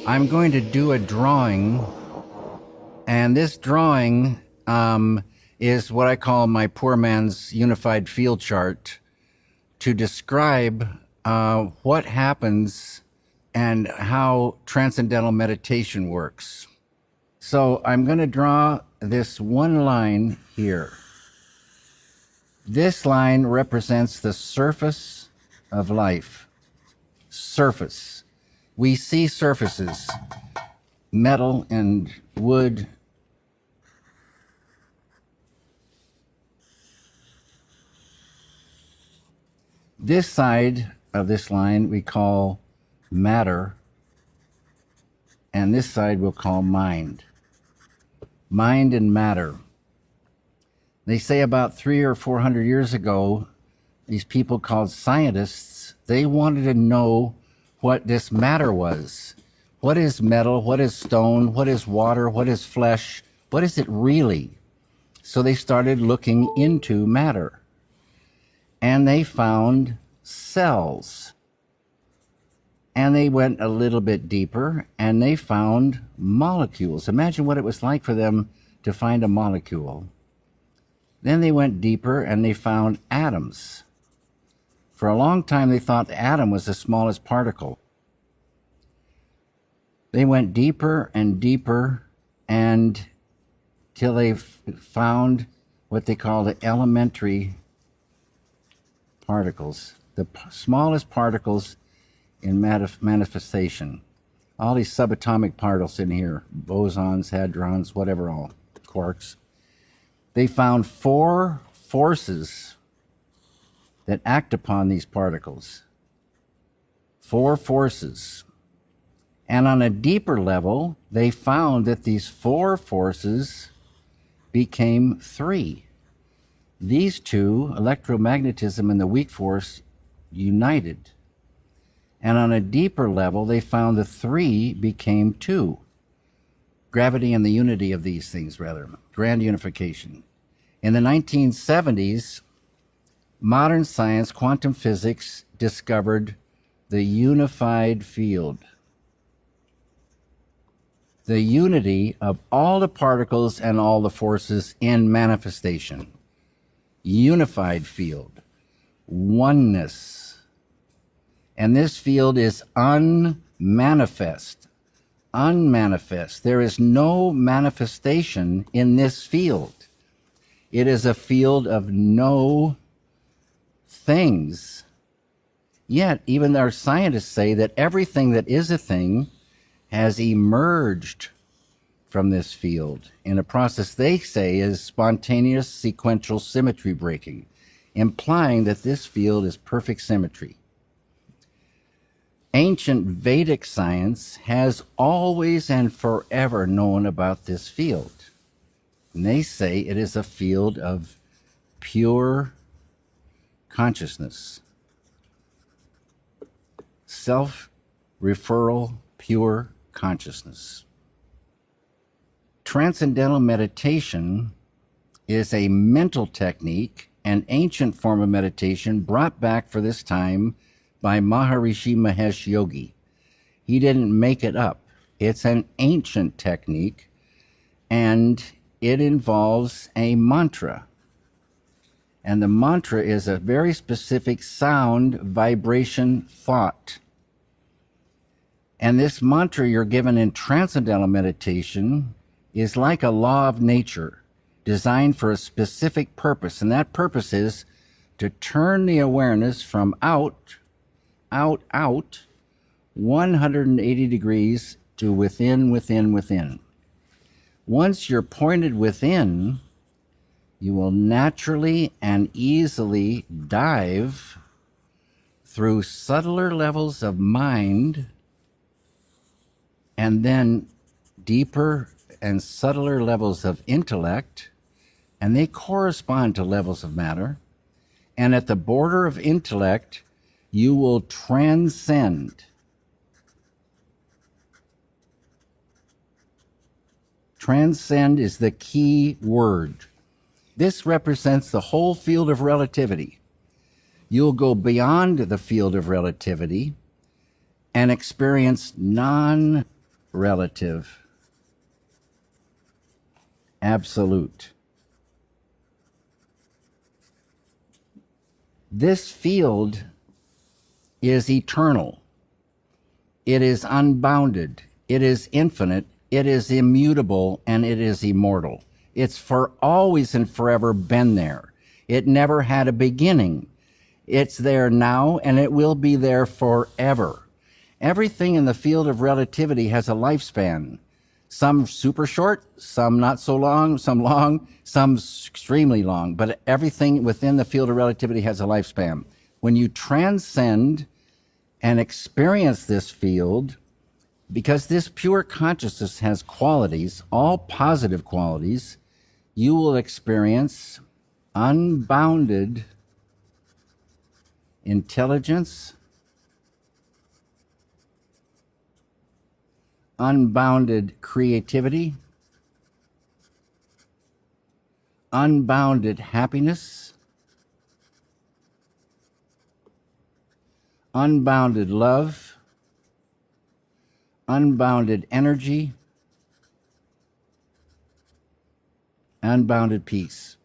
I'm going to do a drawing, and this drawing is what I call my poor man's unified field chart to describe what happens and how transcendental meditation works. So I'm going to draw this one line here. This line represents the surface of life. Surface. We see surfaces, metal and wood. This side of this line we call matter, and this side we'll call mind. Mind and matter. They say about 300 or 400 years ago, these people called scientists, they wanted to know what this matter was. What is metal? What is stone? What is water? What is flesh? What is it really? So they started looking into matter. And they found cells. And they went a little bit deeper, and they found molecules. Imagine what it was like for them to find a molecule. Then they went deeper, and they found atoms. For a long time, they thought the atom was the smallest particle. They went deeper and deeper, and till they found what they call the elementary particles, the smallest particles in manifestation. All these subatomic particles in here, bosons, hadrons, whatever all, quarks. They found 4 forces that act upon these particles. 4 forces. And on a deeper level, they found that these 4 forces became 3. These 2, electromagnetism and the weak force, united. And on a deeper level, they found the 3 became 2. Gravity and the unity of these things, rather. Grand unification. In the 1970s, modern science, quantum physics, discovered the unified field. The unity of all the particles and all the forces in manifestation. Unified field. Oneness. And this field is unmanifest. Unmanifest. There is no manifestation in this field. It is a field of no things. Yet, even our scientists say that everything that is a thing has emerged from this field in a process they say is spontaneous sequential symmetry breaking, implying that this field is perfect symmetry. Ancient Vedic science has always and forever known about this field. And they say it is a field of pure consciousness. Self-referral, pure consciousness. Transcendental meditation is a mental technique, an ancient form of meditation brought back for this time by Maharishi Mahesh Yogi. He didn't make it up. It's an ancient technique, and it involves a mantra. And the mantra is a very specific sound, vibration, thought. And this mantra you're given in transcendental meditation is like a law of nature designed for a specific purpose. And that purpose is to turn the awareness from out, 180 degrees to within. Once you're pointed within, you will naturally and easily dive through subtler levels of mind and then deeper and subtler levels of intellect, and they correspond to levels of matter. And at the border of intellect, you will transcend. Transcend is the key word. This represents the whole field of relativity. You'll go beyond the field of relativity and experience non relative, absolute. This field is eternal. It is unbounded. It is infinite. It is immutable, and it is immortal. It's for always and forever been there. It never had a beginning. It's there now, and it will be there forever. Everything in the field of relativity has a lifespan. Some super short, some not so long, some long, some extremely long. But everything within the field of relativity has a lifespan. When you transcend and experience this field, because this pure consciousness has qualities, all positive qualities, you will experience unbounded intelligence, unbounded creativity, unbounded happiness, unbounded love, unbounded energy, unbounded peace.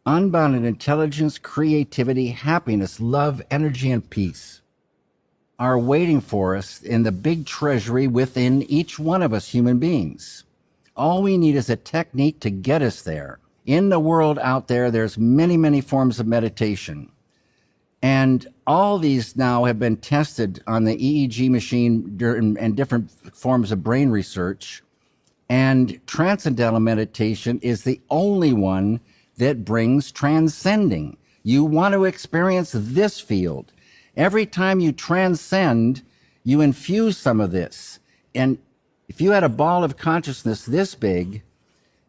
Unbounded intelligence, creativity, happiness, love, energy, and peace are waiting for us in the big treasury within each one of us human beings. All we need is a technique to get us there. In the world out there, there's many, many forms of meditation. And all these now have been tested on the EEG machine and different forms of brain research. And transcendental meditation is the only one that brings transcending. You want to experience this field. Every time you transcend, you infuse some of this. And if you had a ball of consciousness this big,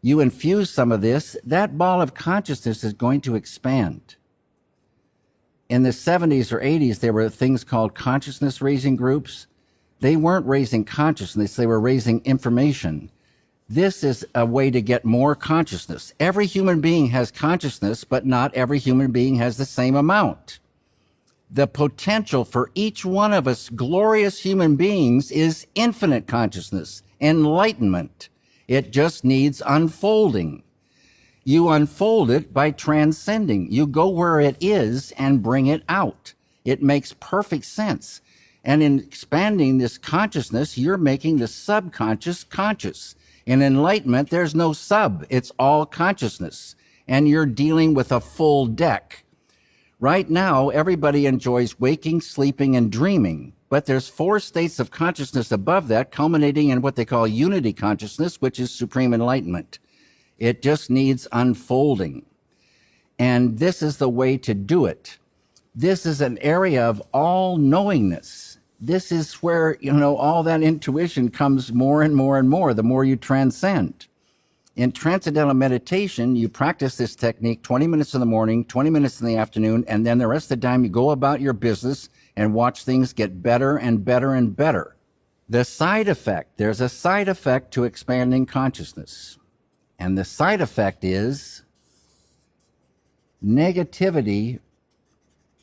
you infuse some of this, that ball of consciousness is going to expand. In the 70s or 80s, there were things called consciousness raising groups. They weren't raising consciousness, they were raising information. This is a way to get more consciousness. Every human being has consciousness, but not every human being has the same amount. The potential for each one of us glorious human beings is infinite consciousness, enlightenment. It just needs unfolding. You unfold it by transcending. You go where it is and bring it out. It makes perfect sense. And in expanding this consciousness, you're making the subconscious conscious. In enlightenment, there's no sub. It's all consciousness. And you're dealing with a full deck. Right now, everybody enjoys waking, sleeping, and dreaming. But there's 4 states of consciousness above that, culminating in what they call unity consciousness, which is supreme enlightenment. It just needs unfolding. And this is the way to do it. This is an area of all knowingness. This is where, all that intuition comes more and more and more, the more you transcend. In transcendental meditation, you practice this technique 20 minutes in the morning, 20 minutes in the afternoon, and then the rest of the time you go about your business and watch things get better and better and better. The side effect, there's a side effect to expanding consciousness. And the side effect is negativity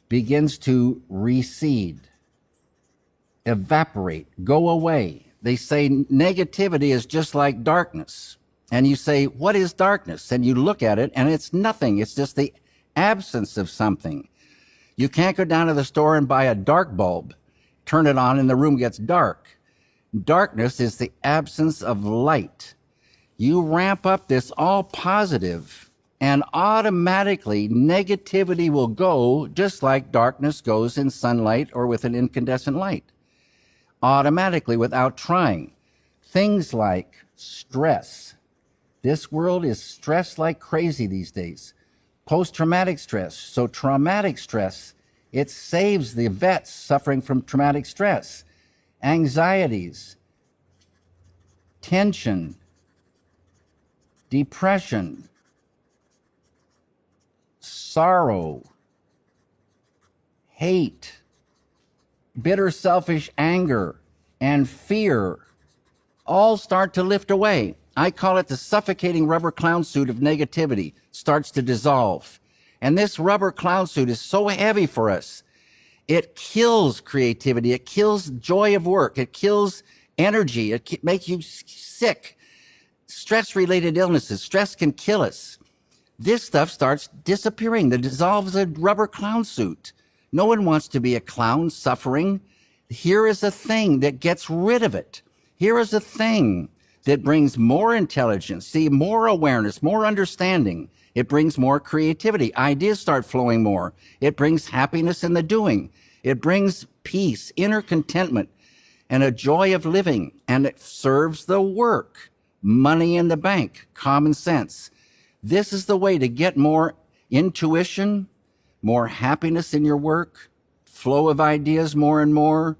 begins to recede, evaporate, go away. They say negativity is just like darkness. And you say, what is darkness? And you look at it and it's nothing. It's just the absence of something. You can't go down to the store and buy a dark bulb, turn it on and the room gets dark. Darkness is the absence of light. You ramp up this all positive and automatically negativity will go just like darkness goes in sunlight or with an incandescent light. Automatically without trying. Things like stress. This world is stressed like crazy these days. Post-traumatic stress. So traumatic stress, it saves the vets suffering from traumatic stress. Anxieties, tension, depression, sorrow, hate, bitter, selfish anger, and fear all start to lift away. I call it the suffocating rubber clown suit of negativity starts to dissolve. And this rubber clown suit is so heavy for us. It kills creativity. It kills joy of work. It kills energy. It makes you sick. Stress-related illnesses. Stress can kill us. This stuff starts disappearing. That dissolves a rubber clown suit. No one wants to be a clown suffering. Here is a thing that gets rid of it. Here is a thing that brings more intelligence, see, more awareness, more understanding. It brings more creativity. Ideas start flowing more. It brings happiness in the doing. It brings peace, inner contentment, and a joy of living. And it serves the work, money in the bank, common sense. This is the way to get more intuition, more happiness in your work, flow of ideas more and more,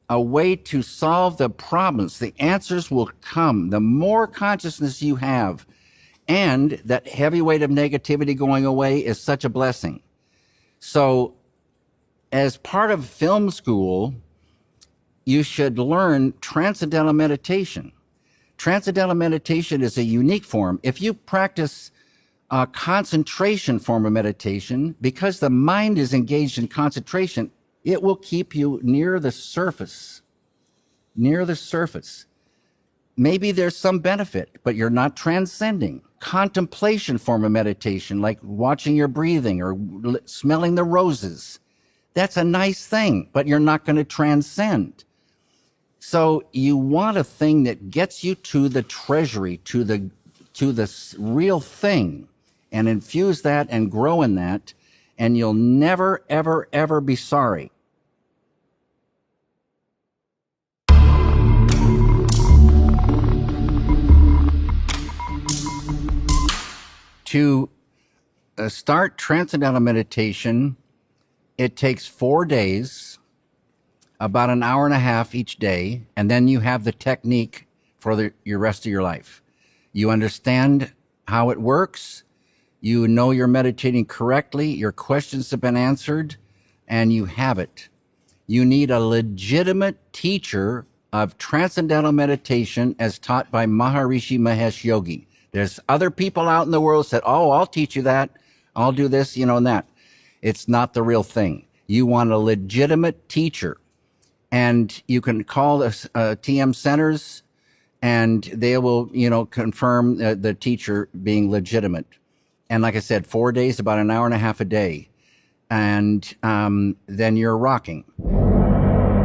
a way to solve the problems. The answers will come. The more consciousness you have, and that heavy weight of negativity going away is such a blessing. So as part of film school, you should learn transcendental meditation. Transcendental meditation is a unique form. If you practice a concentration form of meditation, because the mind is engaged in concentration, it will keep you near the surface, near the surface. Maybe there's some benefit, but you're not transcending. Contemplation form of meditation, like watching your breathing or smelling the roses, that's a nice thing, but you're not going to transcend. So you want a thing that gets you to the treasury, to the real thing, and infuse that and grow in that, and you'll never, ever, ever be sorry. To start transcendental meditation, it takes 4 days, about an hour and a half each day, and then you have the technique for your rest of your life. You understand how it works. You know you're meditating correctly. Your questions have been answered, and you have it. You need a legitimate teacher of transcendental meditation as taught by Maharishi Mahesh Yogi. There's other people out in the world that said, oh, I'll teach you that. I'll do this, and that. It's not the real thing. You want a legitimate teacher. And you can call the TM centers, and they will, confirm the teacher being legitimate. And like I said, 4 days, about an hour and a half a day. And then you're rocking.